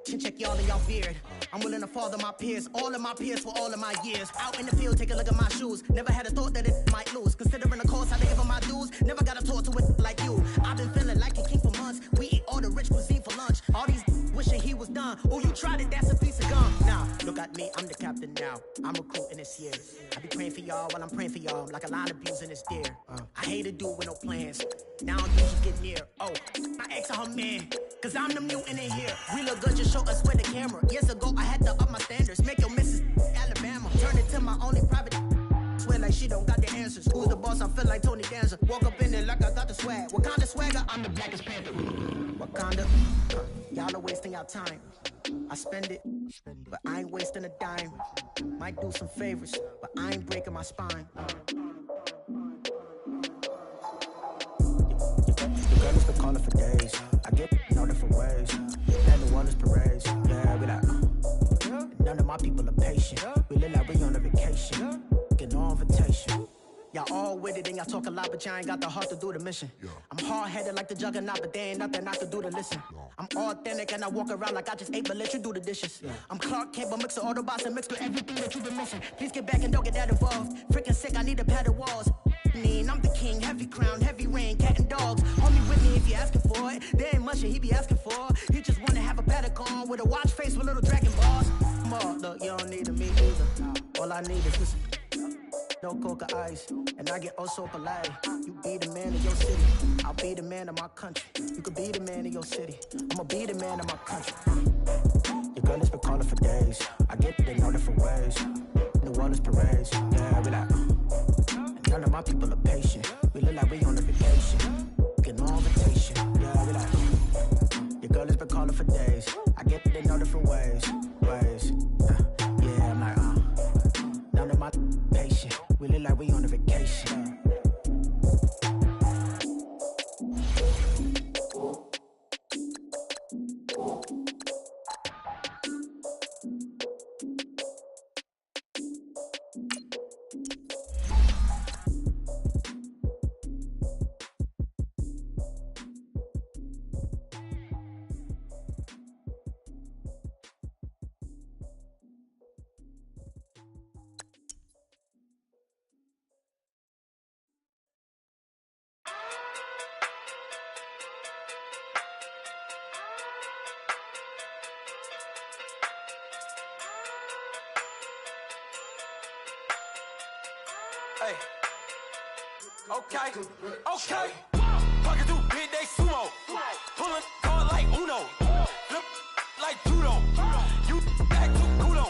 chin check y'all in y'all beard. I'm willing to father my peers, all of my peers for all of my years. Out in the field, take a look at my shoes. Never had a thought that it might lose. Considering the cost, I give them my dues. Never got a talk to it like you. I've been feeling like a king for months. We eat all the rich cuisine for lunch. All these wishing he was done. Oh, you tried it, that's a piece of gum. Now, look at me, I'm the captain now. I'm recruiting this year. I be praying for y'all while I'm praying for y'all. Like a line of abusing this deer. I hate to do with no plans. Now I'm just get near. Oh, my ex on her man. Cause I'm the mutant in here. We look good, just show us where the camera. Years ago, I had to up my standards. Make your missus Alabama. Turn it to my only private. Swear like she don't got the answers. Who's the boss? I feel like Tony Danza. Walk up in there like I got the swag. What kind of swagger? I'm the blackest panther. Wakanda. Y'all are wasting our time. I spend it, but I ain't wasting a dime. Might do some favors, but I ain't breaking my spine. The girl has been calling for days. I get in all different ways. And the one is parades. Yeah, we like, none of my people are patient. We live like we on a vacation. Get no invitation. Y'all all with it and y'all talk a lot, but y'all ain't got the heart to do the mission. I'm hard-headed like the juggernaut, but there ain't nothing I can do to listen. I'm authentic and I walk around like I just ate, but let you do the dishes. I'm Clark Kent, but mix the Autobots and mix with everything that you've been missing. Please get back and don't get that involved. Freaking sick, I need to pad the walls. I'm the king, heavy crown, heavy rain, cat and dogs. Homie with me if you asking for it. There ain't much that he be asking for. He just wanna have a paddock on with a watch face with little dragon balls. Look, you don't need to meet either. All I need is listen. No coca ice, and I get oh so polite. You be the man of your city, I'll be the man of my country. You could be the man of your city, I'ma be the man of my country. Your girl has been calling for days. I get it in all different ways. New Orleans parades, yeah, we like. And none of my people are patient. We look like we on a vacation. Get no invitation, yeah, we like. Your girl has been calling for days. I get it in all different ways. Yeah, I'm like, none of my patient. We look like we on a vacation. Hey. Okay. Walking through big day sumo. Pulling card like Uno. Flip like judo. You back to kudo.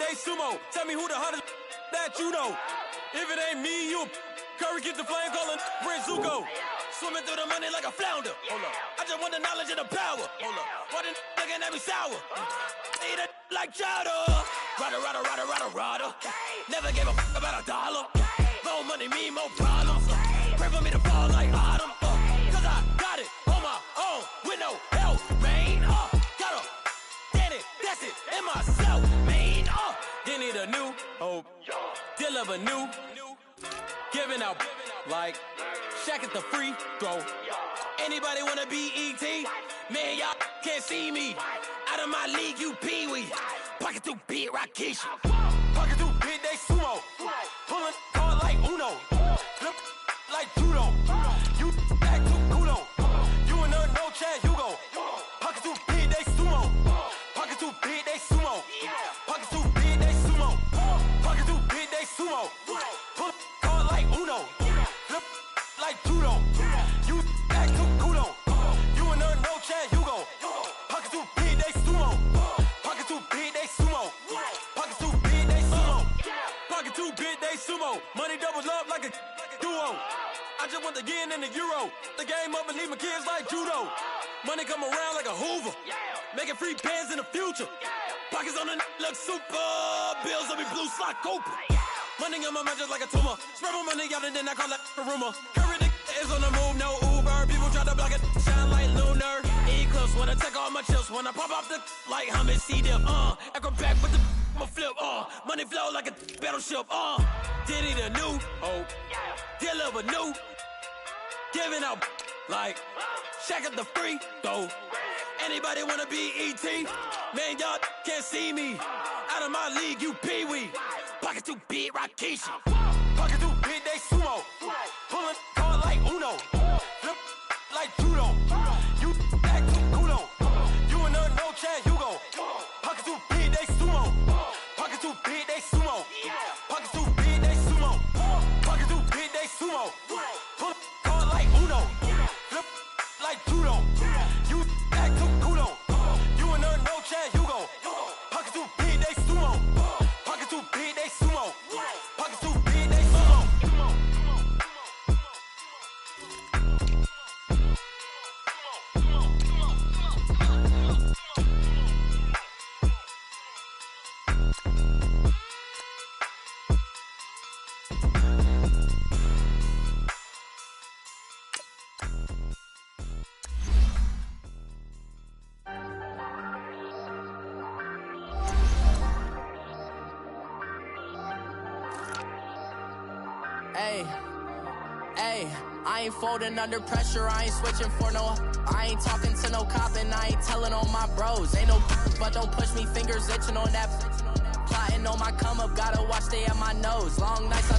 they sumo. Tell me who the hottest that you know. If it ain't me, you Curry get the flame calling Prince Zuko. Swimming through the money like a flounder. Hold up. I just want the knowledge and the power. Hold up. Why the looking at me sour? Eat it like chowder. Rada. Never gave a about a dollar. More money, me, more problems. Pray for me to fall like autumn. Cause I got it on my own with no help, man. Gotta get it, that's it, in myself, man. They need a new hope. Deliver new. Giving out like Shaq at the free throw. Anybody wanna be E.T.? Man, y'all can't see me. Out of my league, you pee-wee. Pocket too big, Rakishi. Pocket too big, they sumo. Pulling card like Uno. Flip like judo. You back to kudo. You and her, no Chad Hugo. Pocket too big, they sumo. Pocket too big, they sumo. Pocket too big, they sumo. Pocket too big, they sumo. Pull card like Uno. Flip like judo. You back to kudo. You and her, no Chad Hugo. Pocket too big, they sumo. Pocket too big, they sumo. Pocket too big, they sumo. Pocket too big, they sumo. Money doubles up like a duo. I just want the yen and the euro. The game up and leave my kids like judo. Money come around like a Hoover. Making free bands in the future. Pockets on the look super. Bills on me blue slot Cooper. Money on my mind just like a tumor. Spread my money out and then I call that a rumor. Curry the is on the move, no Uber. People try to block it, shine like lunar. Eclipse when I take all my chips. When I pop off the like Hummus C-dip. Acrobat with the my flip. Money flow like a battleship. Diddy the new hope. Deliver new. Giving out like Shaq at the free throw. Anybody wanna be E.T.? Man, y'all can't see me. Out of my league, you pee-wee. Pocket too big, Rakishi. Pocket too big, they sumo. Pulling card like Uno. Flip like judo. You back to kudo. You and her, no Chad Hugo. Pocket too big, they sumo. Pocket too big, they sumo. Pocket too big, they sumo. Pocket too big, they sumo. Pull card like Uno. Flip like judo. You back to kudo. You and her, no Chad Hugo. Pocket too big, they sumo. Pocket too big, they sumo. Pocket too big, they sumo. Hey, I ain't folding under pressure, I ain't switching for no. I ain't talking to no cop and I ain't telling on my bros. Ain't no but don't push me, fingers itching on that. Plotting on my come up, gotta watch stay at my nose. Long nights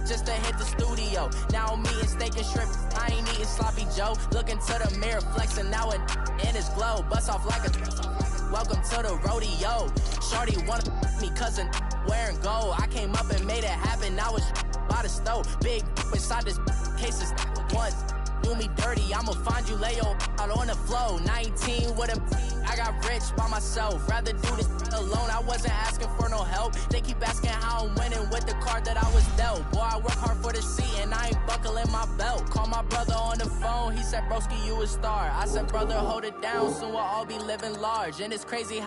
just to hit the studio. Now I'm eating steak and shrimp, I ain't eating sloppy Joe. Looking to the mirror, flexing now it in his glow. Bust off like a welcome to the rodeo. Shorty wanna me cousin wearing gold. I came up and made it happen, now it's by the stove. Big inside this cases once. Do me dirty, I'ma find you, lay your out on the flow. 19 with a I got rich by myself. Rather do this alone, I wasn't asking for no help. They keep asking how I'm winning with the card that I was dealt. Boy, I work hard for the seat and I ain't buckling my belt. Call my brother on the phone, he said, broski, you a star. I said, brother, hold it down, soon we'll all be living large. And it's crazy